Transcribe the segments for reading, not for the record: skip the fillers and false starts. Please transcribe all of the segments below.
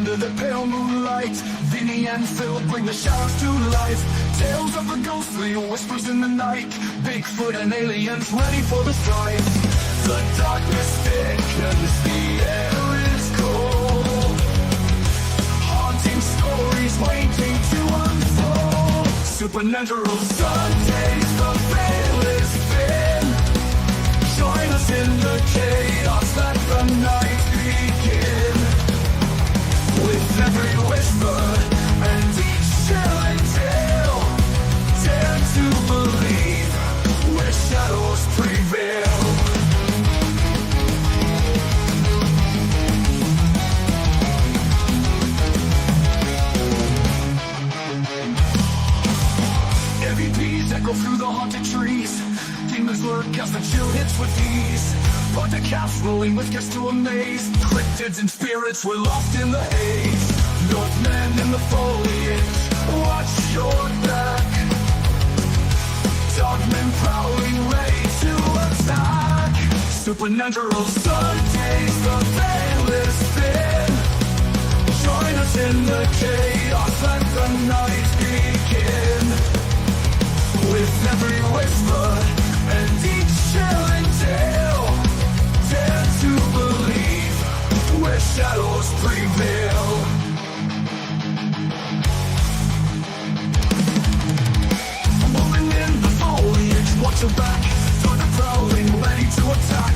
under the pale moonlight. Vinny and Phil bring the shadows to life. Tales of the ghostly whispers in the night. Bigfoot and aliens ready for the strife. The darkness thickens, the air is cold. Haunting stories waiting to unfold. Supernatural Sundays, the veil is thin. Join us in the chaos, let the night begin. With every whisper and each chilling tale, dare to believe where shadows prevail. EVPs echo through the haunted trees. Demons lurk as the chill hits with ease. But the caps rolling with guests to amaze. Cryptids and spirits were lost in the haze. Northmen in the foliage, watch your back. Dogmen prowling, ready to attack. Supernatural Sundays, the veil is thin. Join us in the chaos, let the night begin. With every whisper and each chilling tale, dare to believe where shadows prevail. Moving in the foliage, watch your back. Thunder prowling, ready to attack.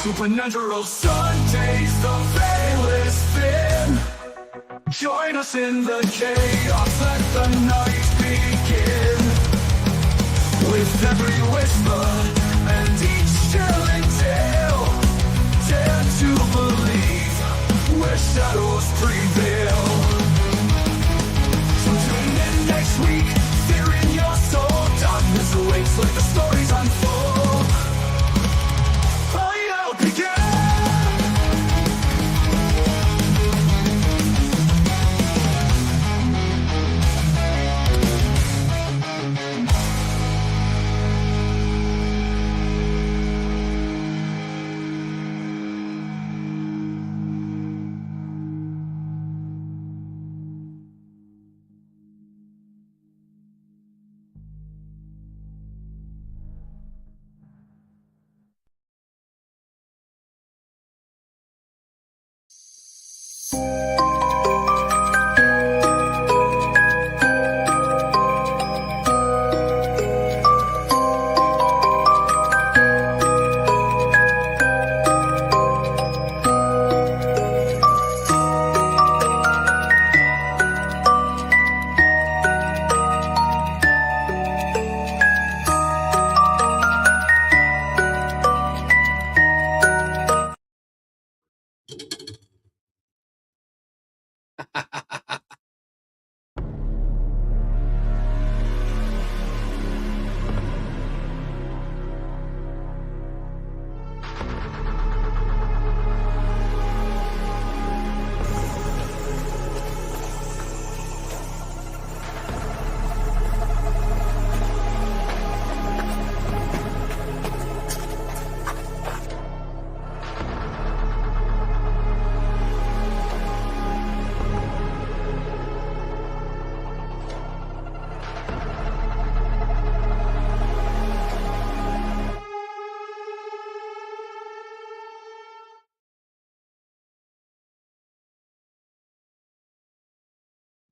Supernatural Sundays, the veil is thin. Join us in the chaos, let the night begin. With every whisper and each chilling tale, dare to believe where shadows prevail. So tune in next week, fear in your soul. Darkness awaits, let the stories unfold.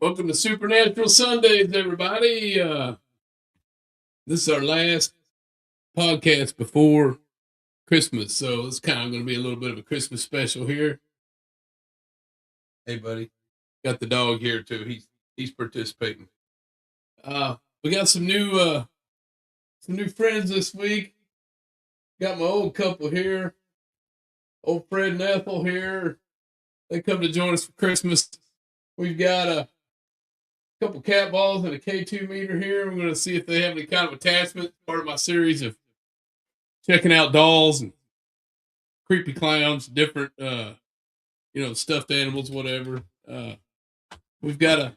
Welcome to Supernatural Sundays, everybody. This is our last podcast before Christmas, so it's kind of going to be a little bit of a Christmas special here. Hey, buddy. Got the dog here, too. He's participating. We got some new friends this week. Got my old couple here. Old Fred and Ethel here. They come to join us for Christmas. We've got a couple cat balls and a K2 meter here. We're going to see if they have any kind of attachment. Part of my series of checking out dolls and creepy clowns, different, stuffed animals, whatever. we've got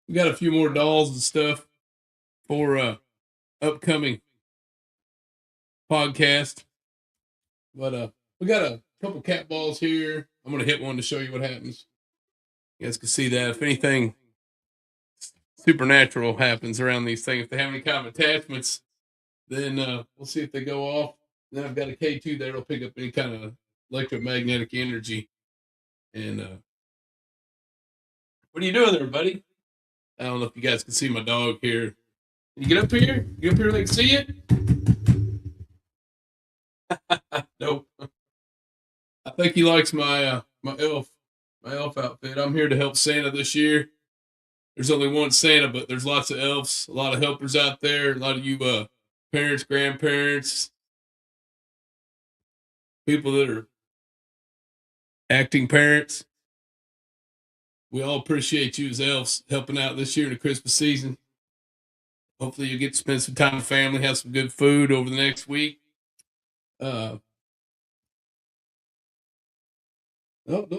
a few more dolls and stuff for upcoming podcast. But we got a couple cat balls here. I'm gonna hit one to show you what happens. You guys can see that. If anything supernatural happens around these things, if they have any kind of attachments, then we'll see if they go off. Then I've got a K2 there that'll pick up any kind of electromagnetic energy. And what are you doing there, buddy? I don't know if you guys can see my dog here. Can you get up here? Get up here, they can see it. Nope. I think he likes my elf outfit. I'm here to help Santa this year. There's only one Santa, but there's lots of elves, a lot of helpers out there, a lot of you parents, grandparents, people that are acting parents. We all appreciate you as elves helping out this year in the Christmas season. Hopefully you get to spend some time with family, have some good food over the next week. Don't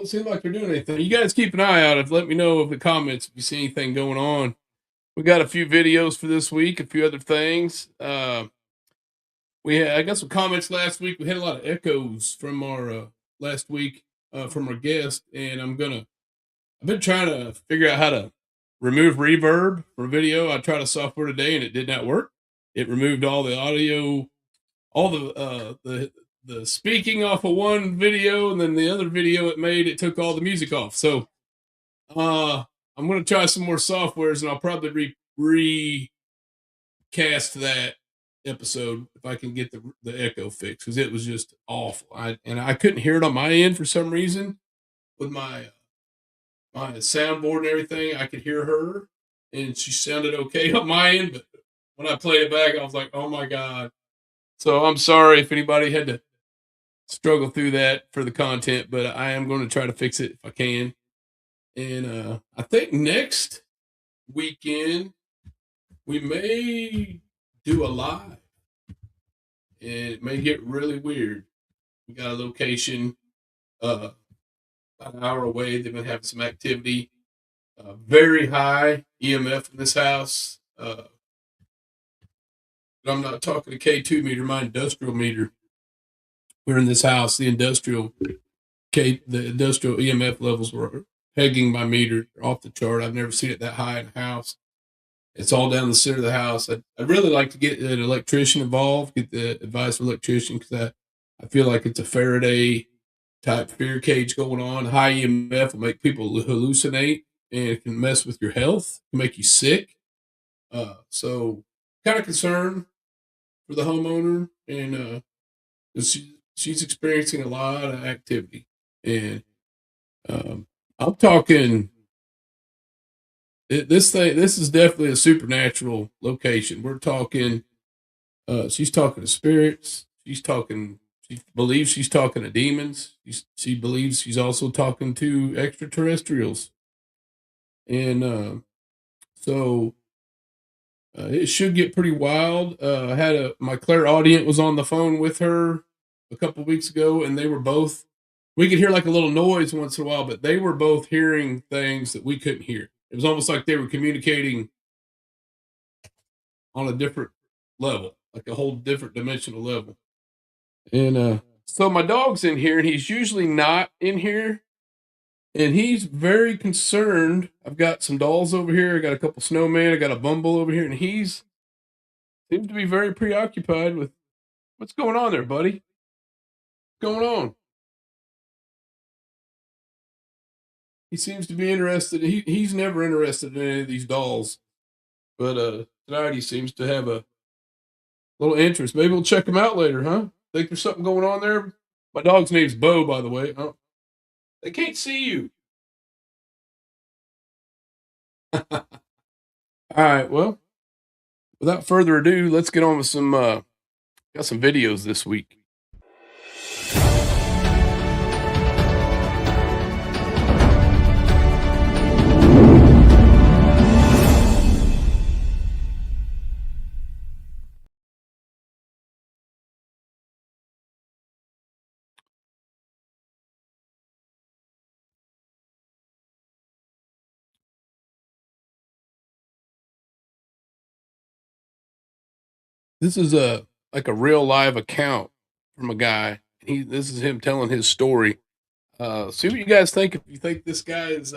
seem like they're doing anything. You guys keep an eye out. Let me know in the comments if you see anything going on. We got a few videos for this week, a few other things. I got some comments last week. We had a lot of echoes from our last week from our guest, and I've been trying to figure out how to remove reverb from video. I tried a software today, and it did not work. It removed all the audio, all the speaking off of one video, and then the other video it took all the music off. So I'm going to try some more softwares, and I'll probably recast that episode if I can get the echo fixed, because it was just awful. I couldn't hear it on my end for some reason with my soundboard and everything. I could hear her, and she sounded okay on my end, but when I played it back, I was like, oh my God. So I'm sorry if anybody had to struggle through that for the content, but I am going to try to fix it if I can. And I think next weekend we may do a live, and it may get really weird. We got a location about an hour away. They've been having some activity, very high EMF in this house. But I'm not talking a K2 meter, my industrial meter. We're in this house, the industrial EMF levels were pegging my meter off the chart. I've never seen it that high in a house. It's all down the center of the house. I'd really like to get an electrician involved, get the advice of an electrician, because I feel like it's a Faraday type fear cage going on. High EMF will make people hallucinate, and it can mess with your health, can make you sick. So kind of concerned for the homeowner, and she's experiencing a lot of activity. And I'm talking this is definitely a supernatural location. We're talking she's talking to spirits. She believes she's talking to demons. She believes she's also talking to extraterrestrials. And so it should get pretty wild. I had my clairaudient was on the phone with her a couple of weeks ago, and we could hear like a little noise once in a while, but they were both hearing things that we couldn't hear. It was almost like they were communicating on a different level, like a whole different dimensional level. And so my dog's in here, and he's usually not in here, and he's very concerned. I've got some dolls over here. I got a couple snowmen. I got a Bumble over here, and he's seems to be very preoccupied with what's going on there, buddy. What's going on? He seems to be interested. He's never interested in any of these dolls, but tonight he seems to have a little interest. Maybe we'll check him out later, huh? Think there's something going on there? My dog's name's Bo, by the way. Oh, they can't see you. All right. Well, without further ado, let's get on with some. Got some videos this week. This is a like a real live account from a guy. This is him telling his story. See what you guys think. If you think this guy is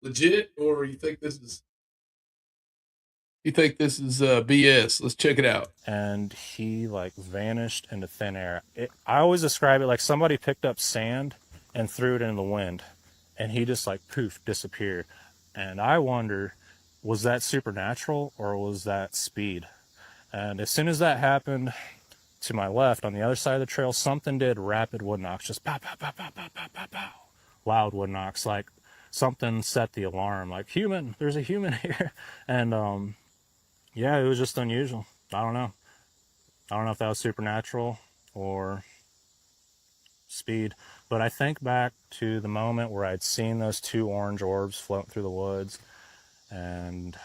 legit, or you think this is BS. Let's check it out. And he like vanished into thin air. I always describe it like somebody picked up sand and threw it in the wind, and he just like poof disappeared. And I wonder, was that supernatural or was that speed? And as soon as that happened, to my left on the other side of the trail, something did rapid wood knocks, just pow, pow, pow, pow, pow, pow, pow, pow. Loud wood knocks, like something set the alarm, like there's a human here. And yeah, it was just unusual. I don't know if that was supernatural or speed, but I think back to the moment where I'd seen those two orange orbs floating through the woods, and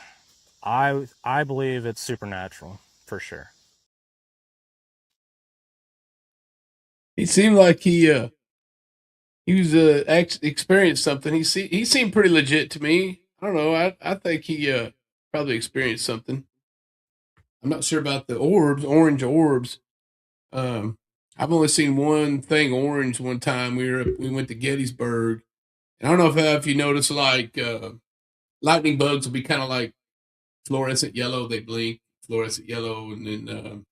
I believe it's supernatural for sure. He seemed like he was experienced something. He seemed pretty legit to me. I don't know. I think he probably experienced something. I'm not sure about the orange orbs. I've only seen one thing orange one time. We went to Gettysburg. And I don't know if you notice, like lightning bugs will be kind of like fluorescent yellow. They blink fluorescent yellow, and then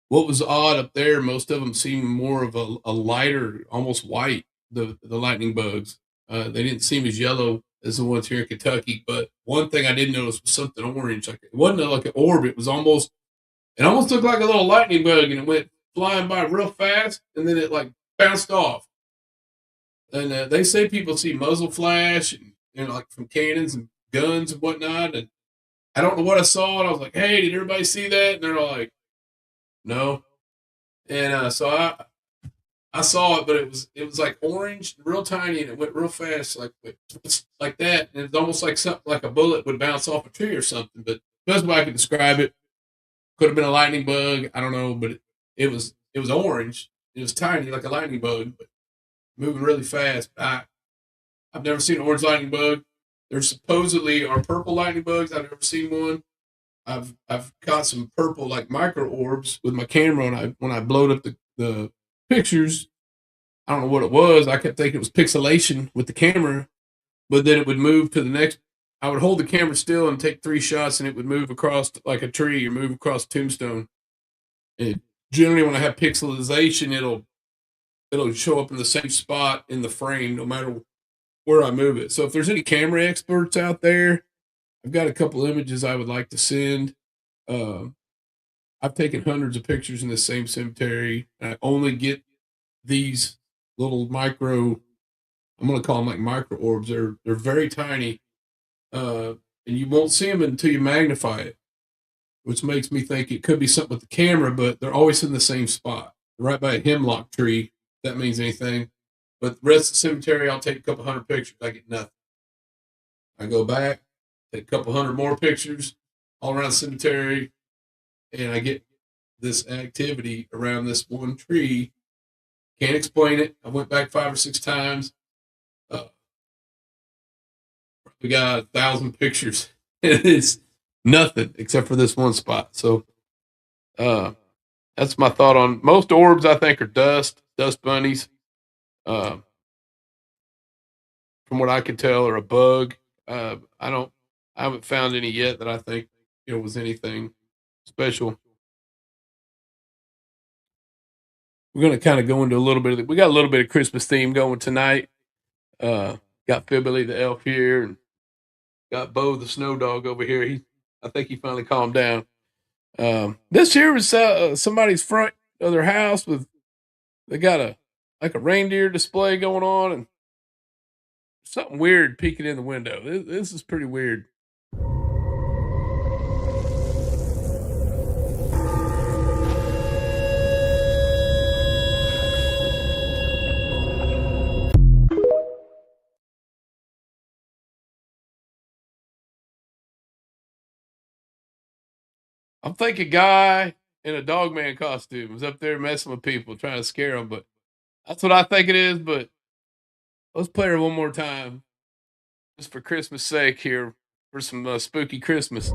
what was odd up there, most of them seemed more of a lighter, almost white. The lightning bugs, they didn't seem as yellow as the ones here in Kentucky. But one thing I did notice was something orange. Like it wasn't like an orb. It almost looked like a little lightning bug, and it went flying by real fast, and then it like bounced off. And they say people see muzzle flash, and like from cannons and guns and whatnot. And I don't know what I saw, and I was like, "Hey, did everybody see that?" And they're all like, "No." And so I saw it, but it was like orange, real tiny, and it went real fast, like that. And it's almost like something like a bullet would bounce off a tree or something. But that's the way I could describe it. Could have been a lightning bug, I don't know, but it was orange. It was tiny, like a lightning bug, but moving really fast. I've never seen an orange lightning bug. There supposedly are purple lightning bugs. I've never seen one. I've caught some purple like micro orbs with my camera, and when I blowed up the pictures, I don't know what it was. I kept thinking it was pixelation with the camera, but then it would move to the next. I would hold the camera still and take 3 shots, and it would move across like a tree or move across a tombstone. And generally, when I have pixelization, it'll show up in the same spot in the frame, no matter where I move it. So if there's any camera experts out there, I've got a couple images I would like to send. I've taken hundreds of pictures in the same cemetery. And I only get these little micro, I'm going to call them like micro orbs. They're very tiny. And you won't see them until you magnify it, which makes me think it could be something with the camera, but they're always in the same spot, right by a hemlock tree, if that means anything. But the rest of the cemetery, I'll take a couple hundred pictures. I get nothing. I go back, take a couple hundred more pictures all around the cemetery, and I get this activity around this one tree. Can't explain it. I went back 5 or 6 times. We got 1,000 pictures. It's nothing except for this one spot. So that's my thought on most orbs. I think are dust bunnies. From what I can tell, are a bug. I haven't found any yet that I think was anything special. We're going to kind of go into a little bit we got a little bit of Christmas theme going tonight. Got Fibily the elf here, and got Bo the snow dog over here. I think he finally calmed down. This here was somebody's front of their house they got a reindeer display going on, and something weird peeking in the window. This is pretty weird. I'm thinking a guy in a dogman costume is up there messing with people, trying to scare them, but that's what I think it is. But let's play her one more time, just for Christmas' sake here, for some spooky Christmas.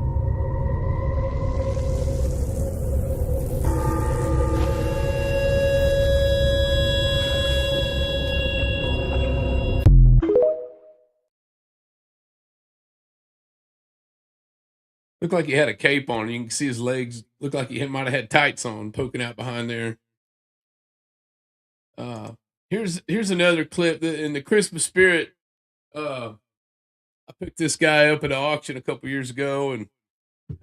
Looked like he had a cape on. You can see his legs. Looked like he might have had tights on, poking out behind there. Uh, here's another clip in the Christmas spirit. I picked this guy up at an auction a couple years ago, and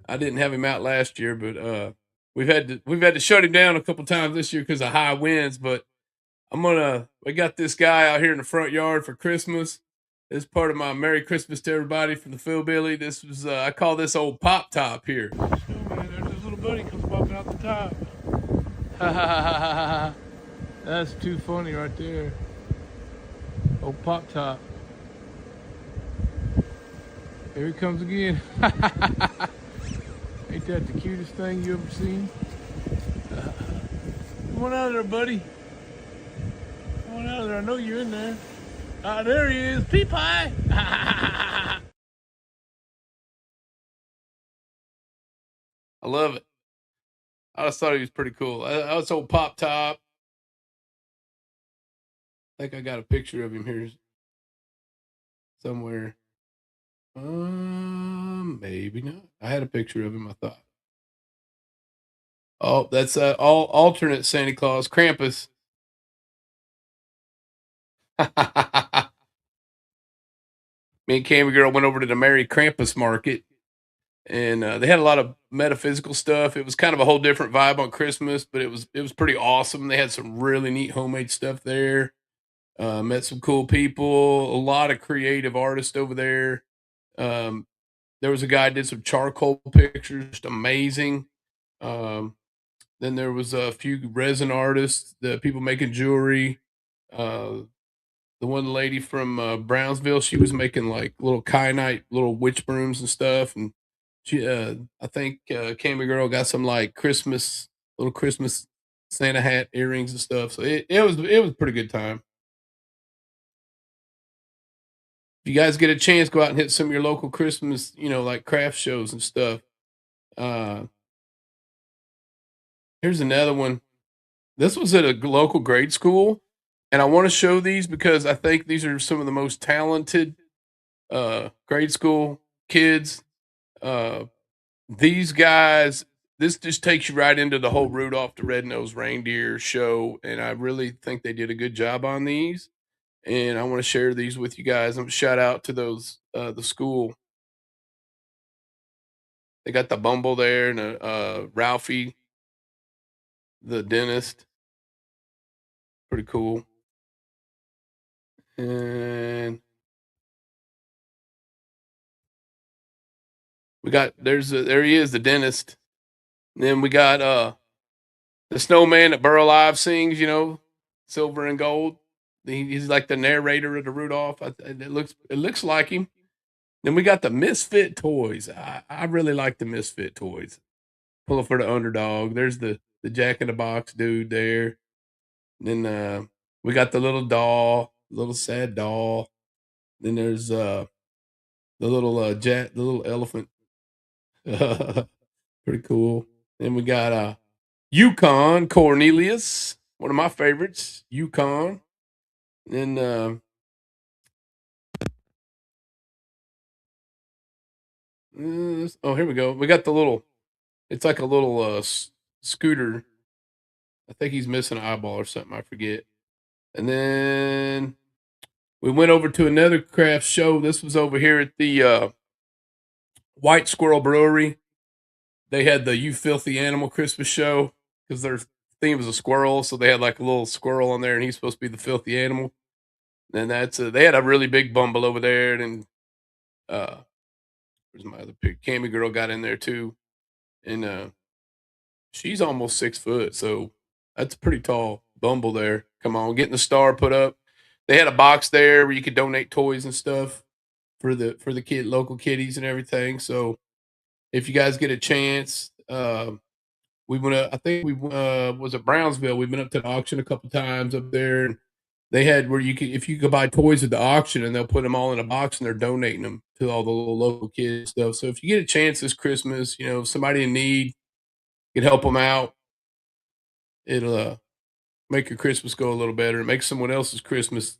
I didn't have him out last year, but we've had to shut him down a couple times this year because of high winds. But we got this guy out here in the front yard for Christmas. It's part of my Merry Christmas to everybody from the Philbilly. This was I call this old Pop Top here. Oh man, there's his little buddy comes popping out the top. Ha ha ha ha ha! That's too funny right there. Old Pop Top. Here he comes again. Ain't that the cutest thing you ever seen? Come on out of there, buddy. Come on out of there. I know you're in there. There he is. Pea pie. I love it. I just thought he was pretty cool. I was old Pop Top. I think I got a picture of him here somewhere. Maybe not. I had a picture of him, I thought. Oh, that's all alternate Santa Claus, Krampus. Me and Cammy Girl went over to the Merry Krampus Market, and they had a lot of metaphysical stuff. It was kind of a whole different vibe on Christmas, but it was pretty awesome. They had some really neat homemade stuff there. Met some cool people, a lot of creative artists over there. Um, there was a guy did some charcoal pictures, just amazing. Um, then there was a few resin artists, the people making jewelry. Uh, the one lady from Brownsville, she was making like little kyanite, little witch brooms and stuff. And I think Cammy Girl got some like little Christmas Santa hat earrings and stuff. So it was a pretty good time. If you guys get a chance, go out and hit some of your local Christmas, like craft shows and stuff. Uh, Here's another one. This was at a local grade school, and I want to show these because I think these are some of the most talented grade school kids. Uh, these guys, this just takes you right into the whole Rudolph the Red-Nosed Reindeer show, and I really think they did a good job on these. And I want to share these with you guys. I'm shout out to the school. They got the Bumble there and Ralphie, the dentist. Pretty cool. And we got there he is, the dentist. And then we got the snowman that Burl Ives sings, silver and gold. He's like the narrator of the Rudolph. It looks like him. Then we got the Misfit toys. I really like the Misfit toys. Pulling for the underdog. There's the Jack in the Box dude there. Then we got the little doll, little sad doll. Then there's the little the little elephant. Pretty cool. Then we got Yukon Cornelius, one of my favorites, Yukon. Then here we go. We got the little. It's like a little scooter. I think he's missing an eyeball or something. I forget. And then we went over to another craft show. This was over here at the White Squirrel Brewery. They had the You Filthy Animal Christmas show because their theme was a squirrel. So they had like a little squirrel on there, and he's supposed to be the filthy animal. And they had a really big Bumble over there. And where's my other pick? Cammy Girl got in there too. And she's almost 6 foot. So that's a pretty tall Bumble there. Come on, getting the star put up. They had a box there where you could donate toys and stuff for the local kiddies and everything. So if you guys get a chance, we went up, I think we was at Brownsville. We've been up to the auction a couple times up there, and they had where if you could buy toys at the auction, and they'll put them all in a box and they're donating them to all the little local kids stuff. So if you get a chance this Christmas, somebody in need, can help them out. It'll make your Christmas go a little better. It makes someone else's Christmas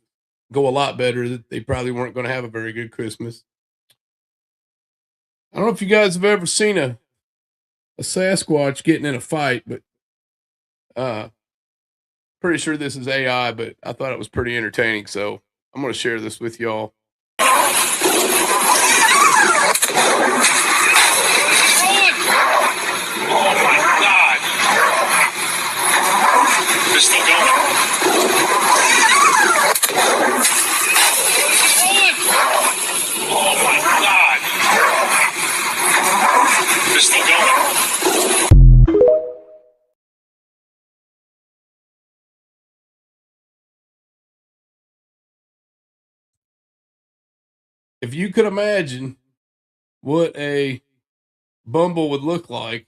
go a lot better. That they probably weren't going to have a very good Christmas. I don't know if you guys have ever seen a Sasquatch getting in a fight, but pretty sure this is AI, but I thought it was pretty entertaining, so I'm going to share this with y'all. Oh my God! They're still going. Oh my God! They're still going. If you could imagine what a Bumble would look like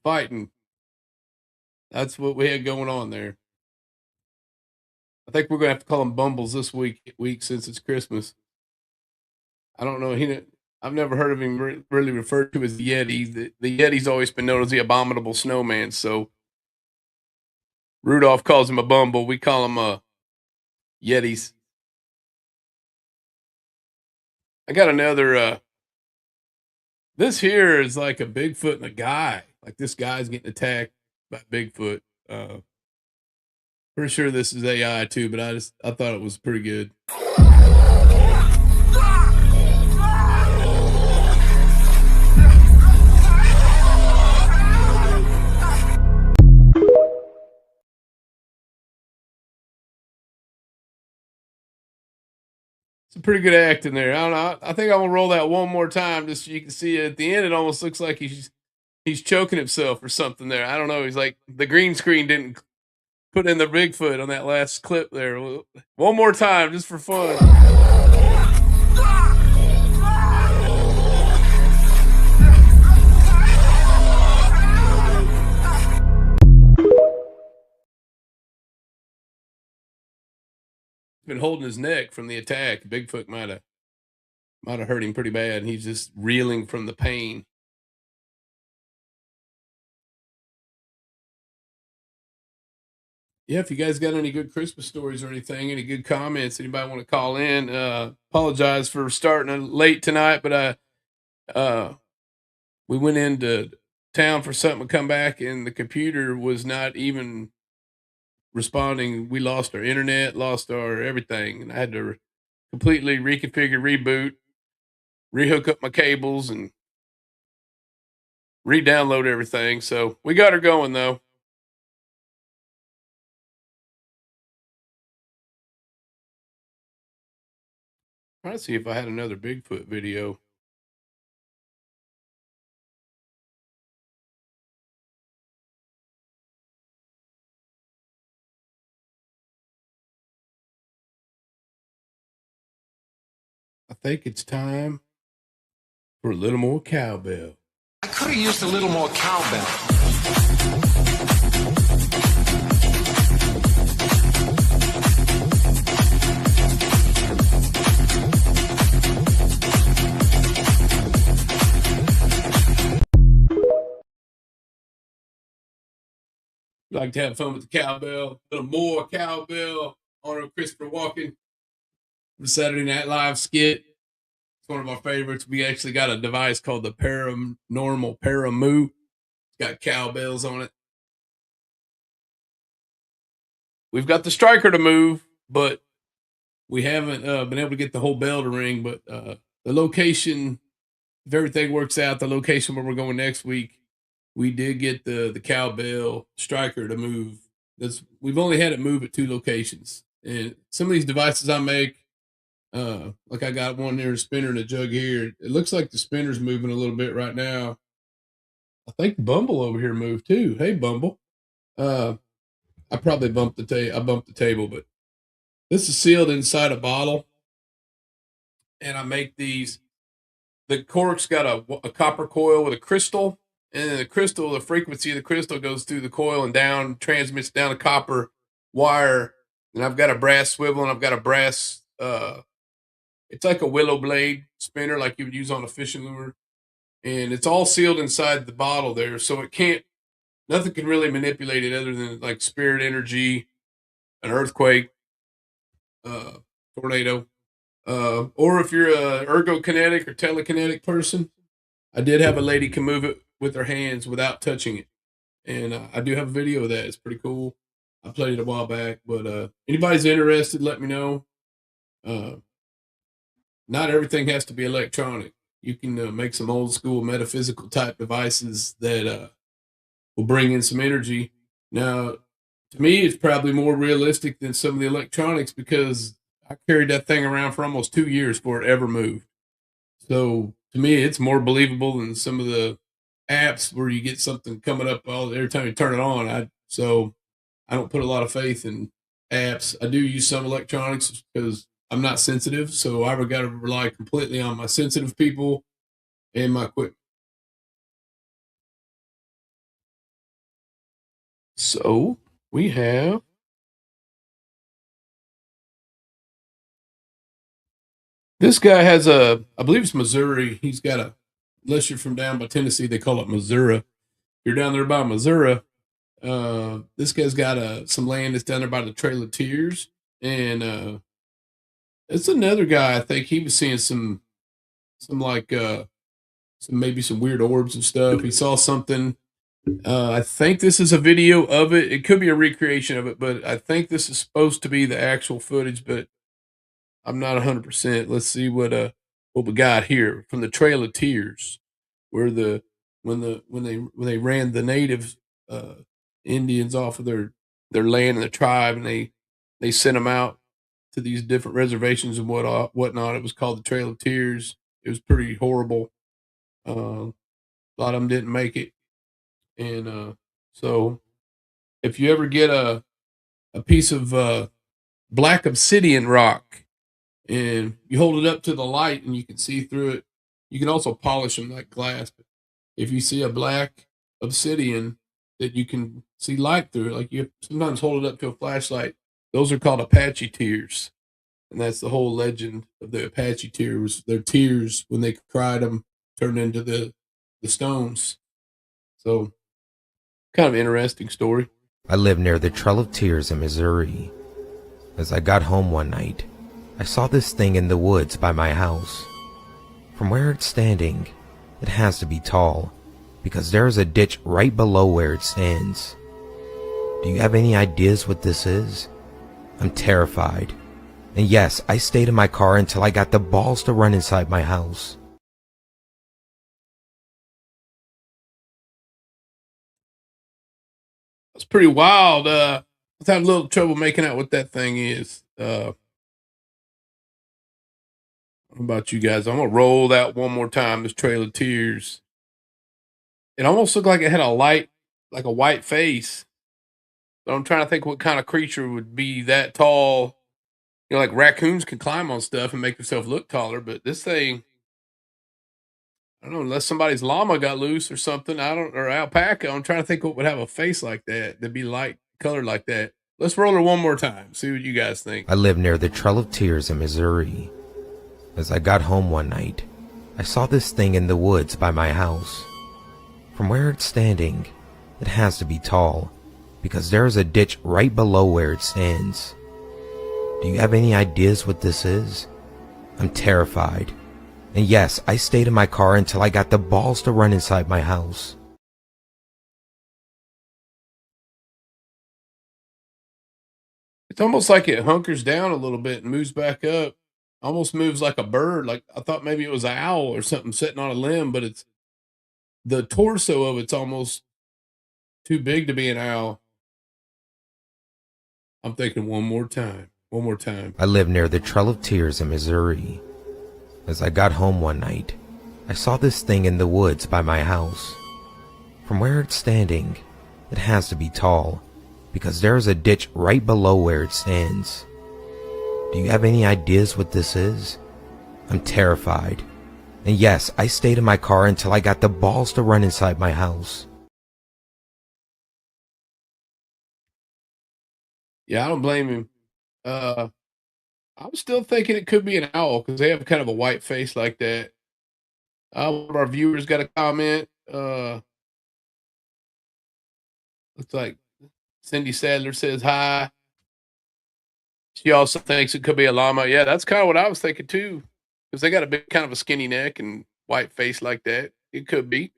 fighting, that's what we had going on there. I think we're gonna have to call them Bumbles this week since it's Christmas. I don't know. I've never heard of him really referred to as the Yeti. The Yeti's always been known as the abominable snowman. So Rudolph calls him a Bumble. We call him Yetis. I got another. This here is like a Bigfoot and a guy. Like this guy's getting attacked by Bigfoot. Pretty sure this is AI too, but I thought it was pretty good. It's a pretty good act in there. I don't know. I think I'm gonna roll that one more time just so you can see it. At the end, it almost looks like he's choking himself or something there. I don't know. He's like the green screen didn't put in the Bigfoot on that last clip there. One more time just for fun. Been holding his neck from the attack. Bigfoot might have hurt him pretty bad. He's just reeling from the pain. Yeah, if you guys got any good Christmas stories or anything, any good comments, anybody want to call in? Apologize for starting late tonight, but we went into town for something to come back, and the computer was not even responding. We lost our internet, lost our everything, and I had to completely reconfigure, reboot, rehook up my cables, and re-download everything. So we got her going though. Trying to see if I had another Bigfoot video. I think it's time for a little more cowbell. I could have used a little more cowbell. Like to have fun with the cowbell, a little more cowbell. Honor Christopher Walken, the Saturday Night Live skit. It's one of our favorites. We actually got a device called the Paranormal Paramoo. It's got cowbells on it. We've got the striker to move, but we haven't been able to get the whole bell to ring. But the location, if everything works out, the location where we're going next week, we did get the cowbell striker to move. We've only had it move at 2 locations. And some of these devices I make, like I got one there, a spinner and a jug here. It looks like the spinner's moving a little bit right now. I think Bumble over here moved too. Hey, Bumble. I probably bumped the table, but this is sealed inside a bottle. And I make these. The cork's got a copper coil with a crystal. And then the frequency of the crystal goes through the coil and down, transmits down a copper wire. And I've got a brass swivel and I've got a brass, it's like a willow blade spinner like you would use on a fishing lure. And it's all sealed inside the bottle there. So nothing can really manipulate it other than like spirit energy, an earthquake, tornado. Or if you're a ergokinetic or telekinetic person, I did have a lady can move it with her hands without touching it. And I do have a video of that. It's pretty cool. I played it a while back, but anybody's interested, let me know. Uh, Not everything has to be electronic. You can make some old school metaphysical type devices that will bring in some energy. Now, to me, it's probably more realistic than some of the electronics because I carried that thing around for almost 2 years before it ever moved. So to me, it's more believable than some of the apps where you get something coming up all every time you turn it on. I don't put a lot of faith in apps. I do use some electronics because I'm not sensitive, so I got to rely completely on my sensitive people and my equipment. So we have this guy has I believe it's Missouri. He's got unless you're from down by Tennessee, they call it Missouri. You're down there by Missouri. This guy's got some land that's down there by the Trail of Tears, and it's another guy. I think he was seeing some like maybe some weird orbs and stuff. He saw something. I think this is a video of it. It could be a recreation of it, but I think this is supposed to be the actual footage. But I'm not 100%. Let's see what we got here from the Trail of Tears, where when they ran the native Indians off of their land and the tribe, and they sent them out to these different reservations and whatnot. It was called the Trail of Tears. It was pretty horrible. A lot of them didn't make it, and so if you ever get a piece of black obsidian rock and you hold it up to the light and you can see through it, you can also polish them like glass. But if you see a black obsidian that you can see light through it, like you sometimes hold it up to a flashlight, those are called Apache tears. And that's the whole legend of the Apache tears. Their tears, when they cried them, turned into the stones. So, kind of interesting story. I live near the Trail of Tears in Missouri. As I got home one night, I saw this thing in the woods by my house. From where it's standing, it has to be tall, because there is a ditch right below where it stands. Do you have any ideas what this is? I'm terrified. And yes, I stayed in my car until I got the balls to run inside my house. It's pretty wild. I was having a little trouble making out what that thing is. What about you guys? I'm gonna roll that one more time. This Trail of Tears. It almost looked like it had like a white face. But I'm trying to think what kind of creature would be that tall. You know, like raccoons can climb on stuff and make themselves look taller, but this thing, I don't know, unless somebody's llama got loose or something, or alpaca. I'm trying to think what would have a face like that, that'd be light colored like that. Let's roll her one more time, see what you guys think. I live near the Trail of Tears in Missouri. As I got home one night, I saw this thing in the woods by my house. From where it's standing, it has to be tall, because there is a ditch right below where it stands. Do you have any ideas what this is? I'm terrified. And yes, I stayed in my car until I got the balls to run inside my house. It's almost like it hunkers down a little bit and moves back up. Almost moves like a bird. Like I thought maybe it was an owl or something sitting on a limb, but it's the torso of it's almost too big to be an owl. I'm thinking one more time. One more time. I live near the Trail of Tears in Missouri. As I got home one night, I saw this thing in the woods by my house. From where it's standing, it has to be tall, because there is a ditch right below where it stands. Do you have any ideas what this is? I'm terrified. And yes, I stayed in my car until I got the balls to run inside my house. Yeah, I don't blame him. I'm still thinking it could be an owl because they have kind of a white face like that. One of our viewers got a comment. Looks like Cindy Sadler says hi. She also thinks it could be a llama. Yeah, that's kind of what I was thinking too, because they got a big, kind of a skinny neck and white face like that. It could be.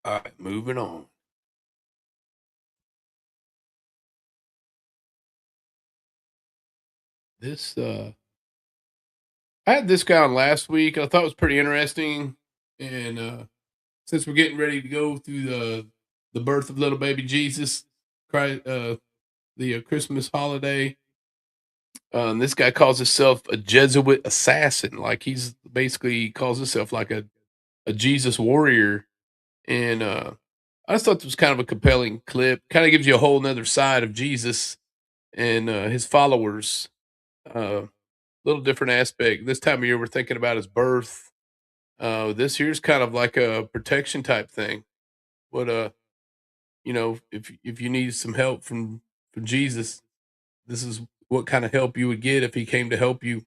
All right, moving on. This I had this guy on last week. I thought it was pretty interesting, and since we're getting ready to go through the birth of little baby Jesus, Christ, the Christmas holiday. This guy calls himself a Jesuit assassin. Like he's basically calls himself like a Jesus warrior. And I just thought this was kind of a compelling clip. Kind of gives you a whole nother side of Jesus and his followers. Little different aspect. This time of year, we're thinking about his birth. This here's kind of like a protection type thing. But if you need some help from Jesus, this is what kind of help you would get if he came to help you.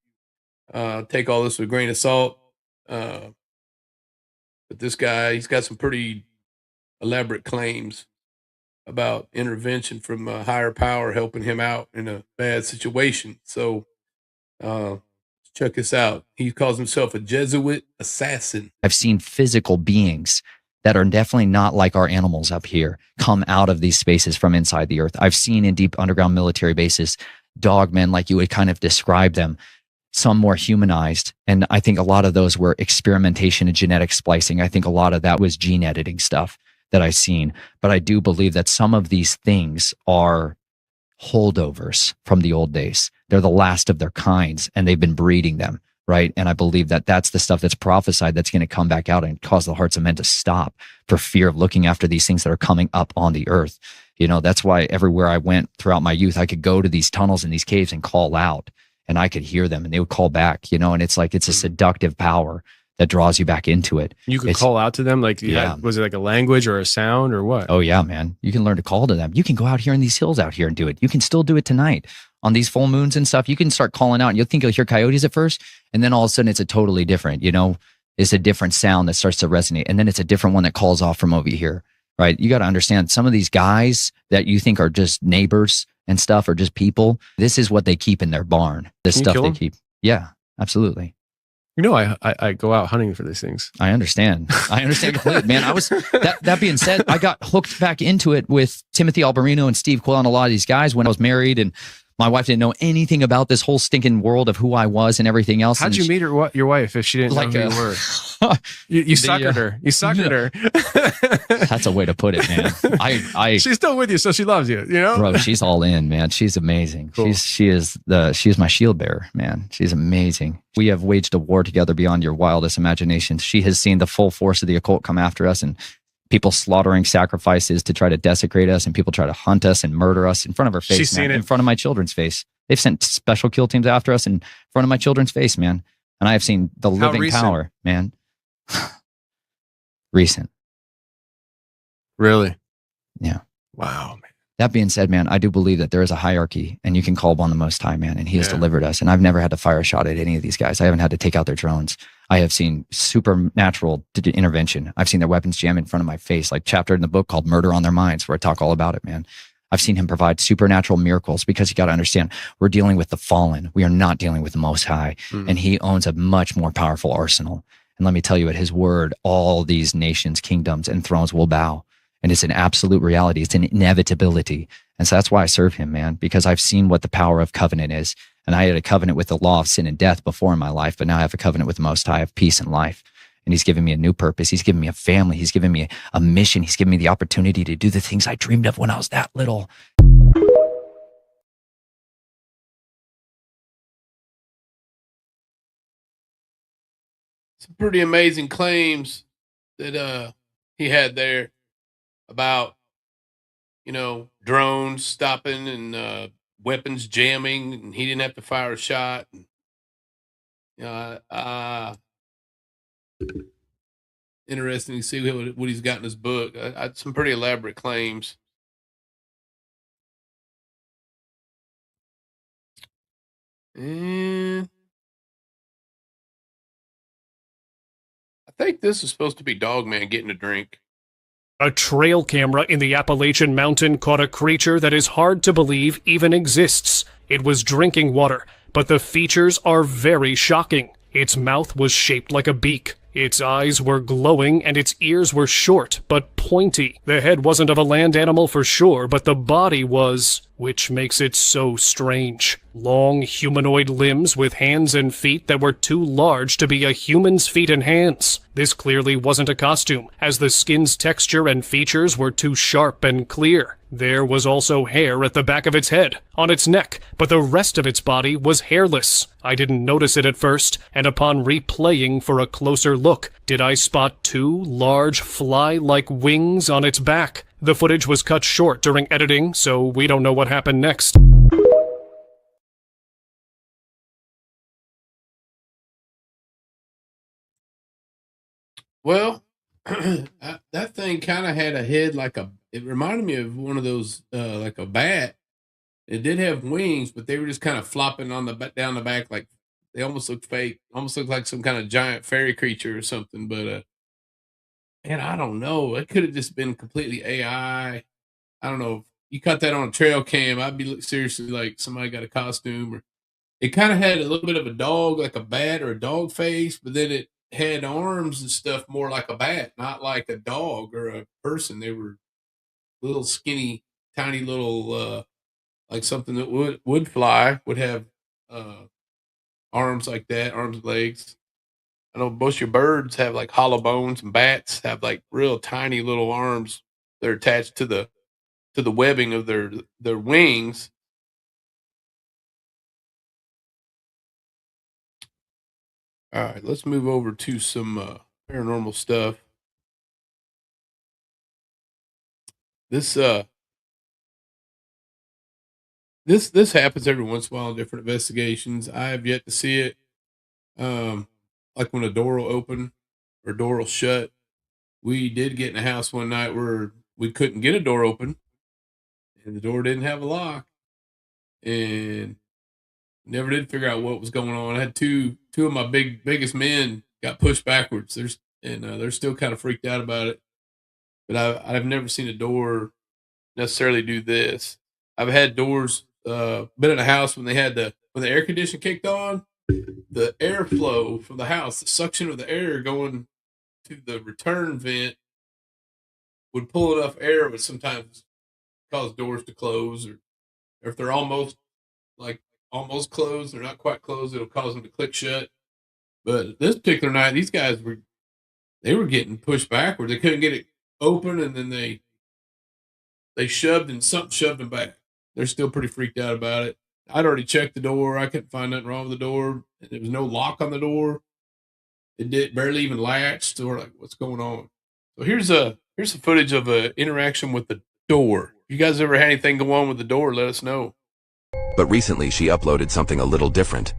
Take all this with a grain of salt. Uh, but this guy, he's got some pretty elaborate claims about intervention from a higher power helping him out in a bad situation. So, uh, check this out. He calls himself a Jesuit assassin. I've seen physical beings that are definitely not like our animals up here come out of these spaces from inside the earth. I've seen in deep underground military bases, dogmen, like you would kind of describe them, some more humanized. And I think a lot of those were experimentation and genetic splicing. I think a lot of that was gene editing stuff that I've seen. But I do believe that some of these things are holdovers from the old days. They're the last of their kinds, and they've been breeding them, right? And I believe that that's the stuff that's prophesied that's going to come back out and cause the hearts of men to stop for fear of looking after these things that are coming up on the earth. You know, that's why everywhere I went throughout my youth, I could go to these tunnels and these caves and call out, and I could hear them, and they would call back, you know, and it's like it's a seductive power that draws you back into it. You could call out to them, like, Yeah. was it like a language or a sound or what? Oh yeah, man. You can learn to call to them. You can go out here in these hills out here and do it. You can still do it tonight on these full moons and stuff. You can start calling out and you'll think you'll hear coyotes at first. And then all of a sudden it's a totally different, you know, it's a different sound that starts to resonate. And then it's a different one that calls off from over here, right? You got to understand some of these guys that you think are just neighbors and stuff or just people. This is what they keep in their barn. This Can you stuff kill they 'em? keep. Yeah, absolutely. You know, I go out hunting for these things. I understand. I understand completely, man. I was that being said, I got hooked back into it with Timothy Alberino and Steve Quill and a lot of these guys when I was married, and my wife didn't know anything about this whole stinking world of who I was and everything else. How'd And you meet your wife if she didn't Like know who you were? You suckered her. You suckered her. That's a way to put it, man. I She's still with you, so she loves you. You know, bro, she's all in, man. She's amazing. Cool. She is my shield bearer, man. She's amazing. We have waged a war together beyond your wildest imaginations. She has seen the full force of the occult come after us, and people slaughtering sacrifices to try to desecrate us, and people try to hunt us and murder us in front of her face. She's man, seen it. in front of my children's face. They've sent special kill teams after us in front of my children's face, man. And I have seen the How living recent? power, man. Recent. really? Yeah. Wow, man. That being said, man, I do believe that there is a hierarchy and you can call upon the Most High, man, and He has Yeah. delivered us. And I've never had to fire a shot at any of these guys. I haven't had to take out their drones. I have seen supernatural intervention. I've seen their weapons jam in front of my face, like chapter in the book called Murder on Their Minds, where I talk all about it, man. I've seen Him provide supernatural miracles because you got to understand, we're dealing with the fallen. We are not dealing with the Most High. And He owns a much more powerful arsenal. And let me tell you, at His word, all these nations, kingdoms, and thrones will bow. And it's an absolute reality. It's an inevitability. And so that's why I serve Him, man, because I've seen what the power of covenant is. And I had a covenant with the law of sin and death before in my life, but now I have a covenant with the Most High of peace and life. And He's given me a new purpose. He's given me a family. He's given me a mission. He's given me the opportunity to do the things I dreamed of when I was that little. Some pretty amazing claims that he had there about, you know, drones stopping and weapons jamming, and he didn't have to fire a shot. And, you know, interesting to see what he's got in his book. Some pretty elaborate claims. And I think this is supposed to be Dogman getting a drink. A trail camera in the Appalachian Mountain caught a creature that is hard to believe even exists. It was drinking water, but the features are very shocking. Its mouth was shaped like a beak. Its eyes were glowing and its ears were short but pointy. The head wasn't of a land animal for sure, but the body was, which makes it so strange. Long humanoid limbs with hands and feet that were too large to be a human's feet and hands. This clearly wasn't a costume, as the skin's texture and features were too sharp and clear. There was also hair at the back of its head, on its neck, but the rest of its body was hairless. I didn't notice it at first, and upon replaying for a closer look, did I spot 2 large fly-like wings on its back. The footage was cut short during editing, so we don't know what happened next. Well, that thing kind of had a head it reminded me of one of those, like a bat. It did have wings, but they were just kind of flopping on down the back, like they almost looked fake, almost looked like some kind of giant fairy creature or something. But, and I don't know, it could have just been completely AI. I don't know. If you caught that on a trail cam, I'd be seriously like somebody got a costume, or it kind of had a little bit of a dog, like a bat or a dog face, but then it had arms and stuff more like a bat, not like a dog or a person. They were little skinny, tiny little, like something that would fly, would have arms like that, arms and legs. I know most of your birds have like hollow bones, and bats have like real tiny little arms that are attached to the webbing of their wings. All right, let's move over to some paranormal stuff. This this happens every once in a while in different investigations. I have yet to see it. Like when a door will open or a door will shut. We did get in a house one night where we couldn't get a door open, and the door didn't have a lock, and never did figure out what was going on. I had two of my biggest men got pushed backwards. They're still kind of freaked out about it. But I've never seen a door necessarily do this. I've had doors been in a house when the air conditioner kicked on, the airflow from the house, the suction of the air going to the return vent would pull enough air, but sometimes cause doors to close, or if they're almost closed, they're not quite closed, it'll cause them to click shut. But this particular night, these guys were getting pushed backward. They couldn't get it open, and then they shoved, and something shoved them back. They're still pretty freaked out about it. I'd already checked the door. I couldn't find nothing wrong with the door. There was no lock on the door. It did barely even latch. So we're like, what's going on? So here's some footage of an interaction with the door. If you guys ever had anything go on with the door, let us know. But recently she uploaded something a little different.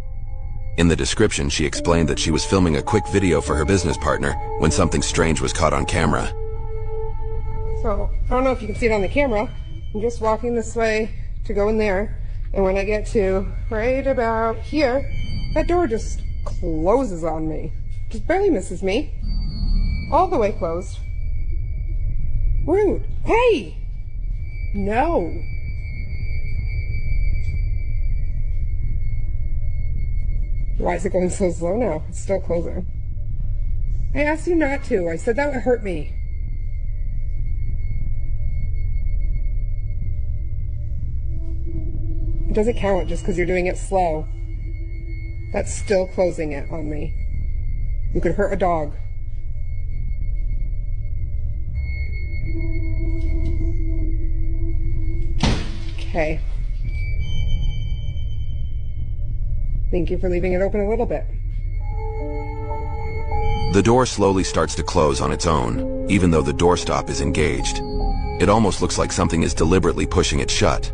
In the description, she explained that she was filming a quick video for her business partner when something strange was caught on camera. So, I don't know if you can see it on the camera. I'm just walking this way to go in there. And when I get to right about here, that door just closes on me. Just barely misses me. All the way closed. Rude. Hey! No. Why is it going so slow now? It's still closing. I asked you not to. I said that would hurt me. It doesn't count just because you're doing it slow. That's still closing it on me. You could hurt a dog. Okay. Thank you for leaving it open a little bit. The door slowly starts to close on its own, even though the doorstop is engaged. It almost looks like something is deliberately pushing it shut.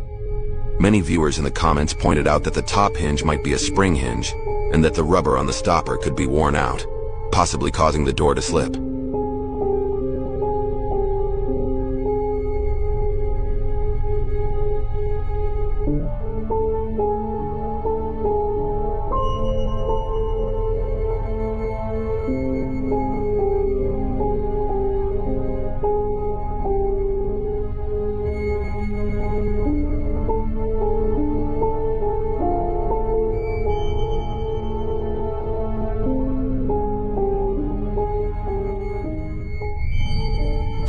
Many viewers in the comments pointed out that the top hinge might be a spring hinge, and that the rubber on the stopper could be worn out, possibly causing the door to slip.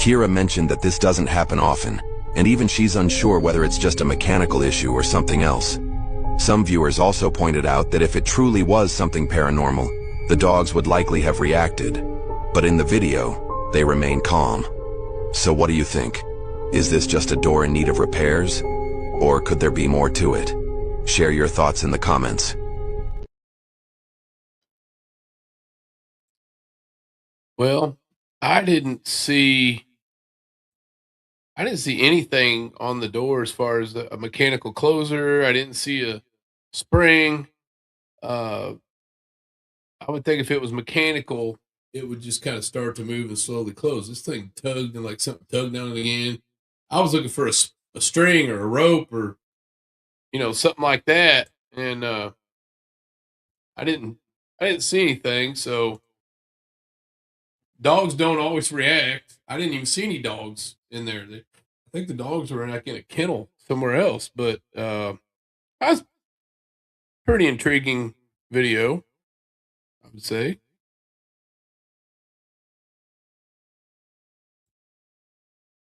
Kira mentioned that this doesn't happen often, and even she's unsure whether it's just a mechanical issue or something else. Some viewers also pointed out that if it truly was something paranormal, the dogs would likely have reacted. But in the video, they remain calm. So what do you think? Is this just a door in need of repairs? Or could there be more to it? Share your thoughts in the comments. Well, I didn't see anything on the door as far as a mechanical closer. I didn't see a spring. I would think if it was mechanical, it would just kind of start to move and slowly close. This thing tugged and like something tugged on it again. I was looking for a string or a rope or, something like that. And, I didn't see anything. So dogs don't always react. I didn't even see any dogs in there. I think the dogs were like in a kennel somewhere else, but, that's pretty intriguing video, I would say.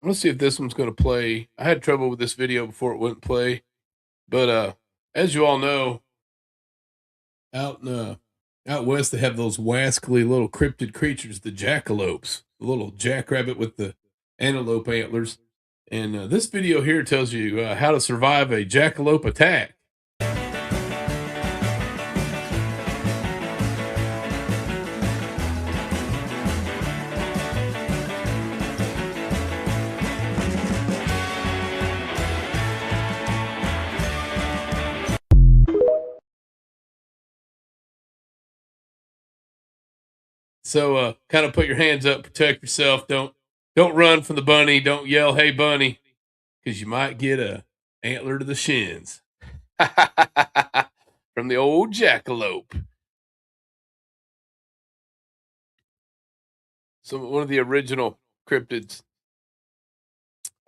Let's see if this one's going to play. I had trouble with this video before it wouldn't play, but as you all know, out west they have those wascally little cryptid creatures, the jackalopes, the little jackrabbit with the antelope antlers. And this video here tells you how to survive a jackalope attack. So kind of put your hands up, protect yourself. Don't run from the bunny. Don't yell, "Hey, bunny," because you might get a antler to the shins from the old jackalope. So one of the original cryptids.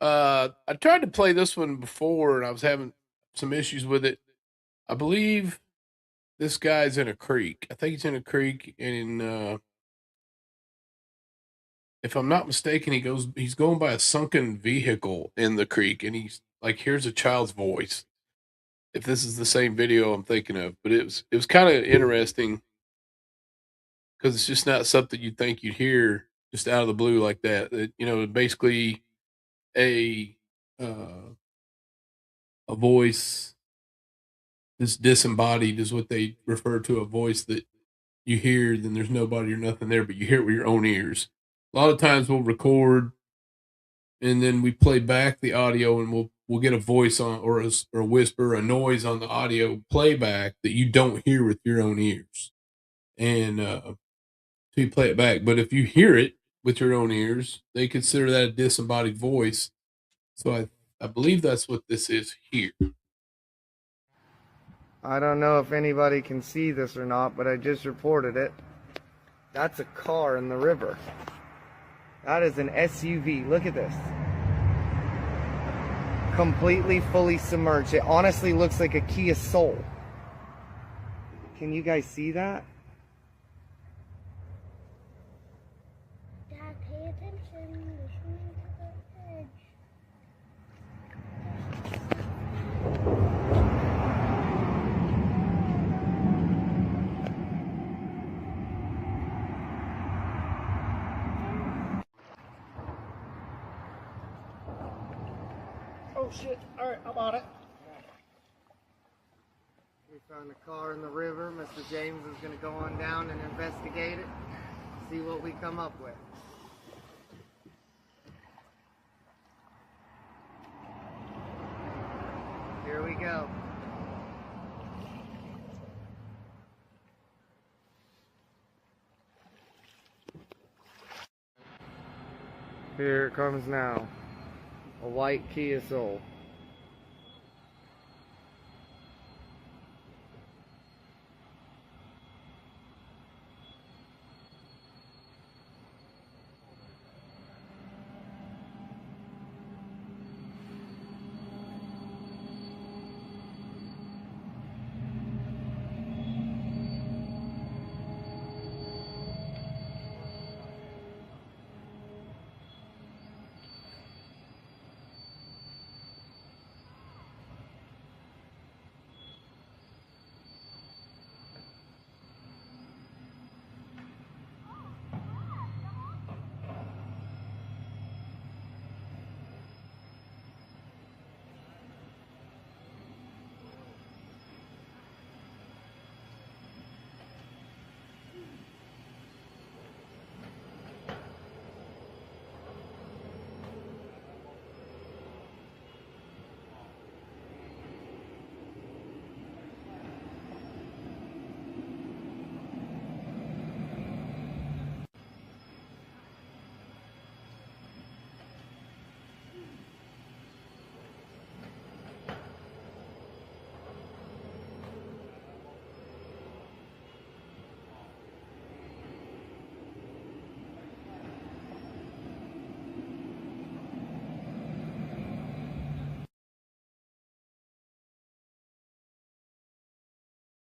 I tried to play this one before, and I was having some issues with it. I believe this guy's in a creek. I think he's in a creek, and if I'm not mistaken, he's going by a sunken vehicle in the creek, and he's like, here's a child's voice. If this is the same video I'm thinking of, but it was kind of interesting because it's just not something you'd think you'd hear just out of the blue like that. Basically a voice that's disembodied is what they refer to, a voice that you hear, then there's nobody or nothing there, but you hear it with your own ears. A lot of times we'll record and then we play back the audio and we'll get a voice on or a whisper, a noise on the audio playback that you don't hear with your own ears. And so you play it back. But if you hear it with your own ears, they consider that a disembodied voice. So I believe that's what this is here. I don't know if anybody can see this or not, but I just reported it. That's a car in the river. That is an SUV. Look at this. Completely, fully submerged. It honestly looks like a Kia Soul. Can you guys see that? Dad, pay attention. We're swimming to the edge. Oh shit, alright, I'm on it. We found a car in the river. Mr. James is going to go on down and investigate it, see what we come up with. Here we go. Here it comes now. A white Kia Soul.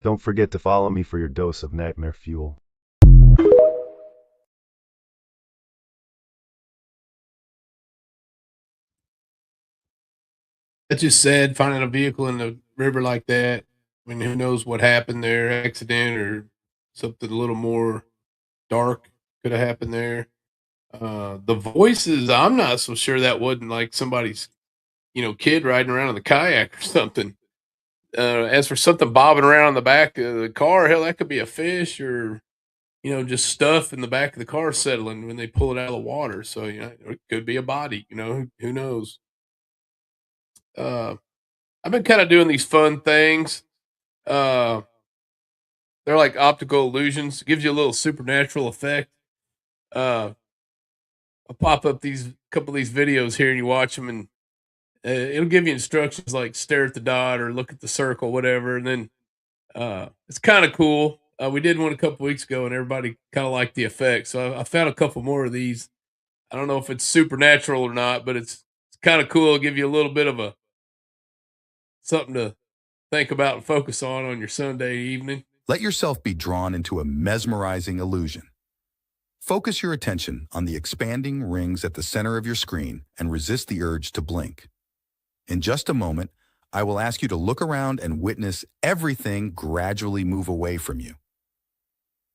Don't forget to follow me for your dose of nightmare fuel. It's just sad finding a vehicle in the river like that. I mean, who knows what happened there, accident or something a little more dark could have happened there. The voices, I'm not so sure that wasn't like somebody's, kid riding around in the kayak or something. As for something bobbing around in the back of the car, hell, that could be a fish or, just stuff in the back of the car settling when they pull it out of the water. So, it could be a body, who knows? Uh, I've been kind of doing these fun things. Uh, they're like optical illusions. It gives you a little supernatural effect. Uh, I'll pop up these couple of these videos here and you watch them and it'll give you instructions like stare at the dot or look at the circle, whatever. And then it's kind of cool. We did one a couple weeks ago and everybody kind of liked the effect. So I found a couple more of these. I don't know if it's supernatural or not, but it's kind of cool. It'll give you a little bit of a something to think about and focus on your Sunday evening. Let yourself be drawn into a mesmerizing illusion. Focus your attention on the expanding rings at the center of your screen and resist the urge to blink. In just a moment, I will ask you to look around and witness everything gradually move away from you.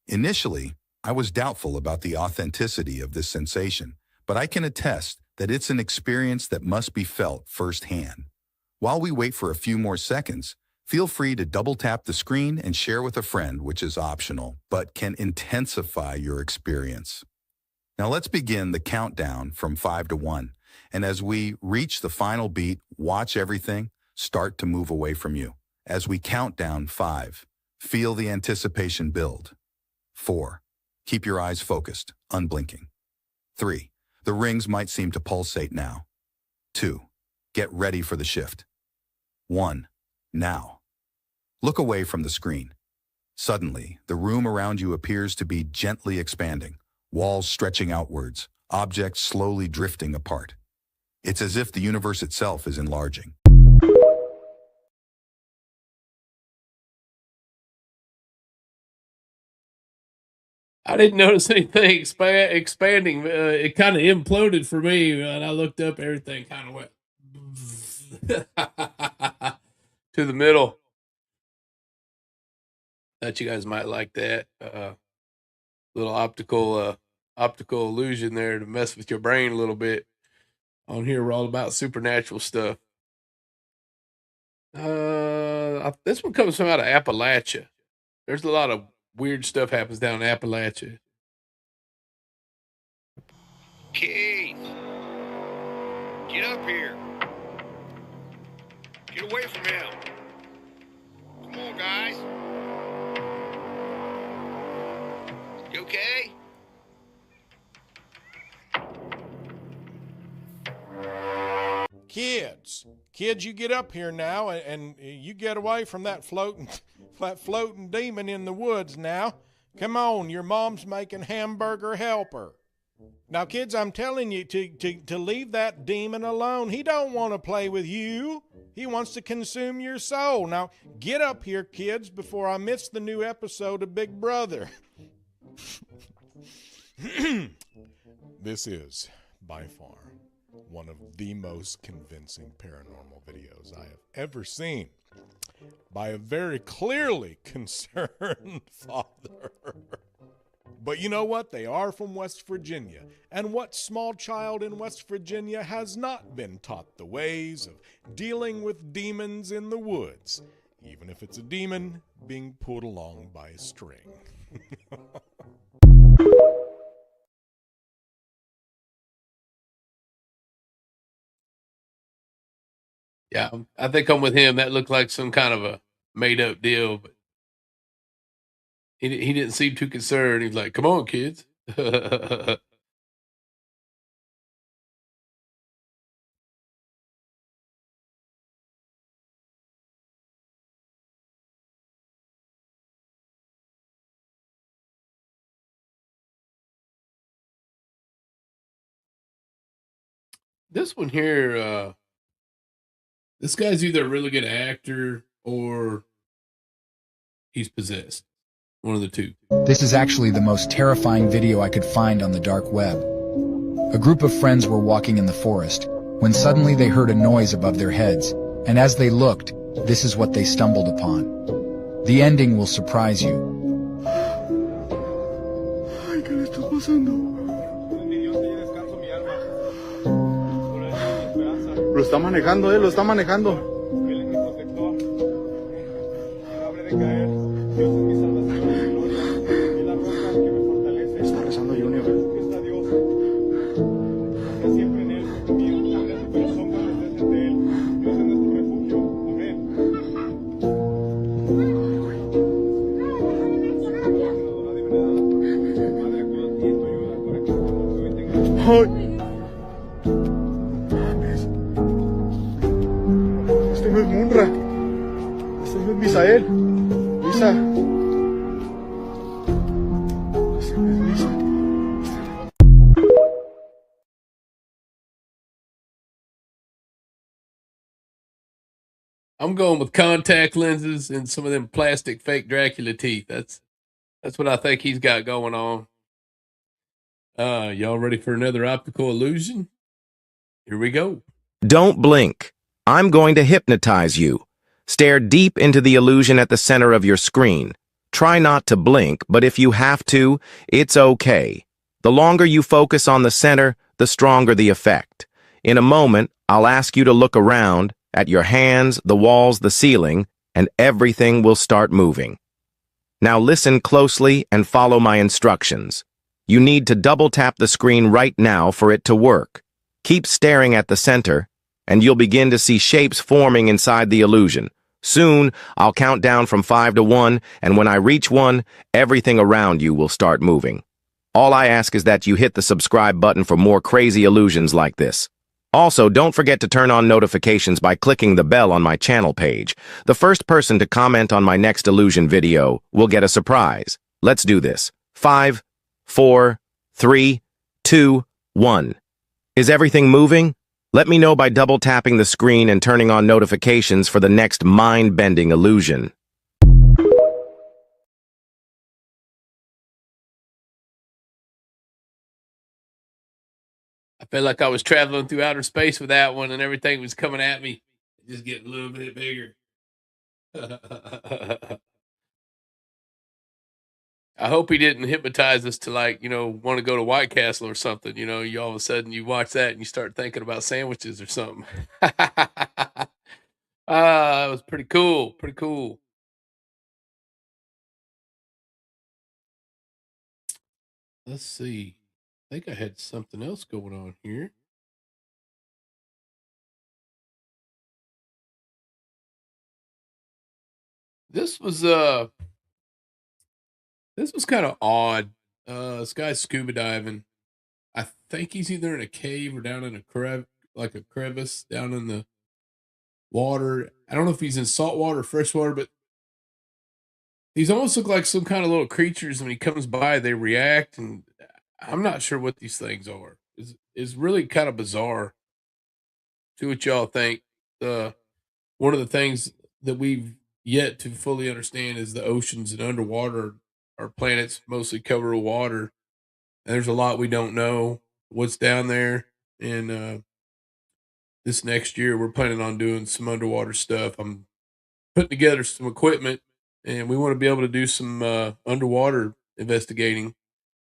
Initially, I was doubtful about the authenticity of this sensation, but I can attest that it's an experience that must be felt firsthand. While we wait for a few more seconds, feel free to double tap the screen and share with a friend, which is optional, but can intensify your experience. Now let's begin the countdown from 5 to 1. And as we reach the final beat, watch everything start to move away from you. As we count down 5, feel the anticipation build. 4, keep your eyes focused, unblinking. 3, the rings might seem to pulsate now. 2, get ready for the shift. 1, now. Look away from the screen. Suddenly, the room around you appears to be gently expanding, walls stretching outwards, objects slowly drifting apart. It's as if the universe itself is enlarging. I didn't notice anything expanding. It kind of imploded for me. And I looked up, everything kind of went to the middle. Thought you guys might like that. Little optical illusion there to mess with your brain a little bit. On here, we're all about supernatural stuff. This one comes from out of Appalachia. There's a lot of weird stuff happens down in Appalachia. Keith, get up here. Get away from him. Come on, guys. You okay? Kids, you get up here now and you get away from that floating demon in the woods now. Come on, your mom's making hamburger helper. Now, kids, I'm telling you to leave that demon alone. He don't want to play with you. He wants to consume your soul. Now, get up here, kids, before I miss the new episode of Big Brother. This is, by far, one of the most convincing paranormal videos I have ever seen by a very clearly concerned father. But you know what? They are from West Virginia. And what small child in West Virginia has not been taught the ways of dealing with demons in the woods, even if it's a demon being pulled along by a string? Yeah, I think I'm with him. That looked like some kind of a made up deal, but he didn't seem too concerned. He's like, "Come on, kids." This one here, this guy's either a really good actor or he's possessed. One of the two. This is actually the most terrifying video I could find on the dark web. A group of friends were walking in the forest when suddenly they heard a noise above their heads, and as they looked, this is what they stumbled upon. The ending will surprise you. Ay, ¿qué le está pasando? Lo está manejando, lo está manejando. Está rezando Junior. Este no es Munra. Este no es Misael. Lisa. Este no es Lisa. I'm going with contact lenses and some of them plastic fake Dracula teeth. That's what I think he's got going on. Y'all ready for another optical illusion? Here we go. Don't blink. I'm going to hypnotize you. Stare deep into the illusion at the center of your screen. Try not to blink, but if you have to, it's okay. The longer you focus on the center, the stronger the effect. In a moment, I'll ask you to look around at your hands, the walls, the ceiling, and everything will start moving. Now listen closely and follow my instructions. You need to double tap the screen right now for it to work. Keep staring at the center, and you'll begin to see shapes forming inside the illusion. Soon, I'll count down from 5 to 1, and when I reach 1, everything around you will start moving. All I ask is that you hit the subscribe button for more crazy illusions like this. Also, don't forget to turn on notifications by clicking the bell on my channel page. The first person to comment on my next illusion video will get a surprise. Let's do this. 5, 4, 3, 2, 1. Is everything moving? Let me know by double tapping the screen and turning on notifications for the next mind-bending illusion. I felt like I was traveling through outer space with that one and everything was coming at me. Just getting a little bit bigger. I hope he didn't hypnotize us to want to go to White Castle or something. You all of a sudden you watch that and you start thinking about sandwiches or something. It was pretty cool. Pretty cool. Let's see. I think I had something else going on here. This was kind of odd. This guy's scuba diving. I think he's either in a cave or down in a crevice down in the water. I don't know if he's in salt water or fresh water, but these almost look like some kind of little creatures. When he comes by, they react, and I'm not sure what these things are. It's really kind of bizarre. See what y'all think. One of the things that we've yet to fully understand is the oceans and underwater. Our planet's mostly covered with water. And there's a lot we don't know what's down there. And this next year, we're planning on doing some underwater stuff. I'm putting together some equipment, and we want to be able to do some underwater investigating.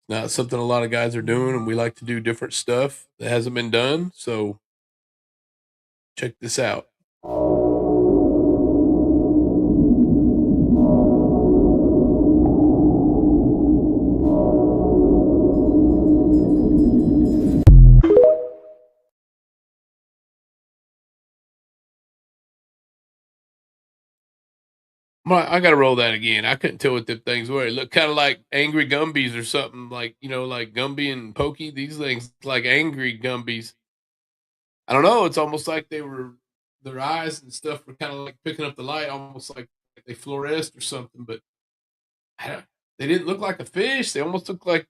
Not something a lot of guys are doing, and we like to do different stuff that hasn't been done. So check this out. I got to roll that again. I couldn't tell what the things were. It looked kind of like angry Gumbies or something, like Gumby and Pokey. These things like angry Gumbies. I don't know. It's almost like their eyes and stuff were kind of like picking up the light, almost like they fluoresced or something. But they didn't look like a fish. They almost looked like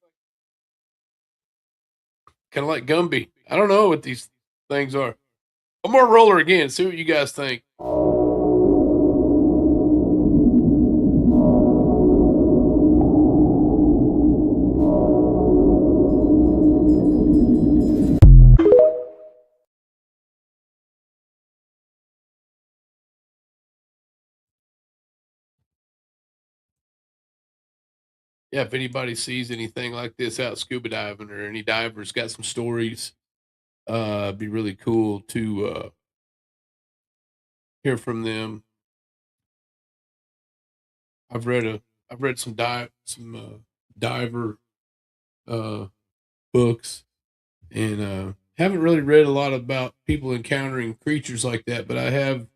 kind of like Gumby. I don't know what these things are. One more roller again. See what you guys think. yeah, if anybody sees anything like this out scuba diving or any divers got some stories, it'd be really cool to hear from them. I've read some diver uh, books, and haven't really read a lot about people encountering creatures like that, but I have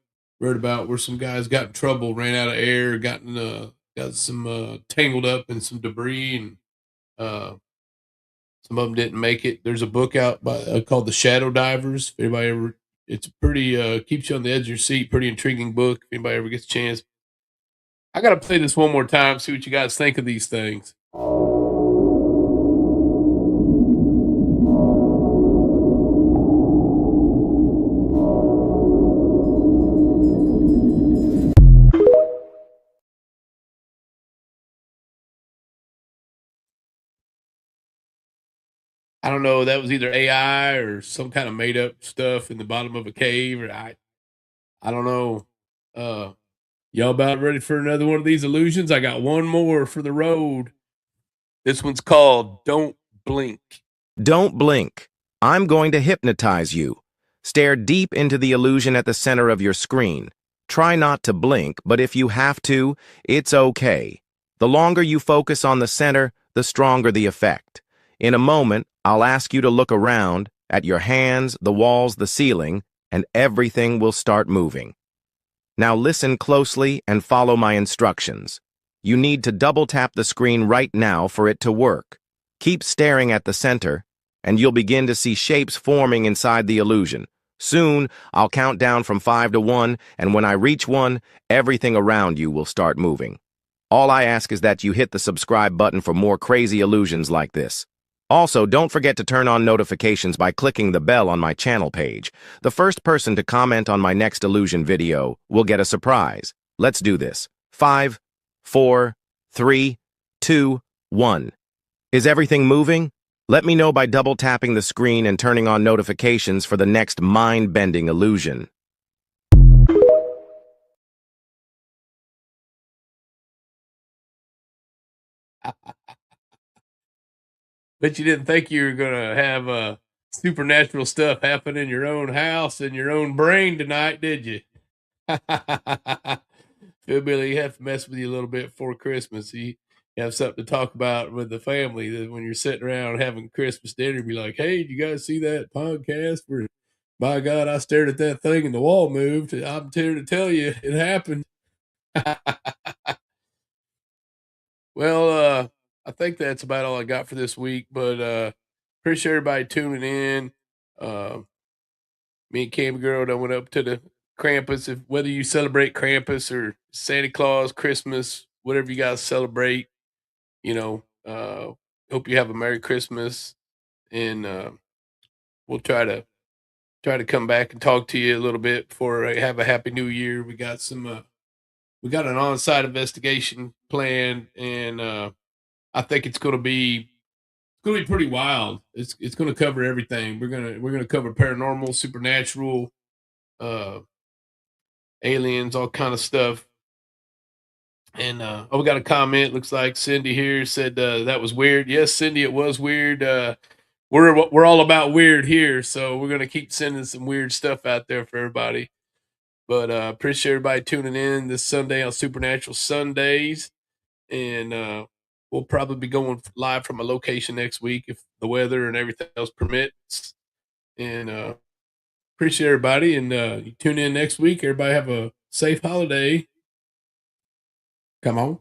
read about where some guys got in trouble, ran out of air, got some tangled up in some debris, and uh, some of them didn't make it. There's a book out called The Shadow Divers. If anybody ever, it's pretty keeps you on the edge of your seat. Pretty intriguing book. If anybody ever gets a chance, I gotta play this one more time. See what you guys think of these things. I don't know. That was either AI or some kind of made up stuff in the bottom of a cave, or I don't know. Y'all about ready for another one of these illusions? I got one more for the road. This one's called Don't Blink. Don't blink. I'm going to hypnotize you. Stare deep into the illusion at the center of your screen. Try not to blink, but if you have to, it's okay. The longer you focus on the center, the stronger the effect. In a moment, I'll ask you to look around, at your hands, the walls, the ceiling, and everything will start moving. Now listen closely and follow my instructions. You need to double tap the screen right now for it to work. Keep staring at the center, and you'll begin to see shapes forming inside the illusion. Soon, I'll count down from 5 to 1, and when I reach 1, everything around you will start moving. All I ask is that you hit the subscribe button for more crazy illusions like this. Also, don't forget to turn on notifications by clicking the bell on my channel page. The first person to comment on my next illusion video will get a surprise. Let's do this. 5, 4, 3, 2, 1. Is everything moving? Let me know by double tapping the screen and turning on notifications for the next mind-bending illusion. Bet you didn't think you were gonna have supernatural stuff happen in your own house and your own brain tonight, did you? Phil Billy, you have to mess with you a little bit before Christmas. You have something to talk about with the family. That when you're sitting around having Christmas dinner, be like, "Hey, did you guys see that podcast where, by God, I stared at that thing and the wall moved?" I'm here to tell you, it happened. Well, I think that's about all I got for this week, but appreciate everybody tuning in. Me and Cam Girl done went up to the Krampus. If whether you celebrate Krampus or Santa Claus, Christmas, whatever you guys celebrate, hope you have a Merry Christmas, and we'll try to come back and talk to you a little bit before I have a Happy New Year. We got an on-site investigation planned, and I think it's going to be pretty wild. It's going to cover everything. We're gonna cover paranormal, supernatural, aliens, all kind of stuff. And we got a comment. Looks like Cindy here said that was weird. Yes, Cindy, it was weird. We're all about weird here, so we're gonna keep sending some weird stuff out there for everybody. But appreciate everybody tuning in this Sunday on Supernatural Sundays, and we'll probably be going live from a location next week if the weather and everything else permits. And appreciate everybody, and you tune in next week. Everybody have a safe holiday. Come on.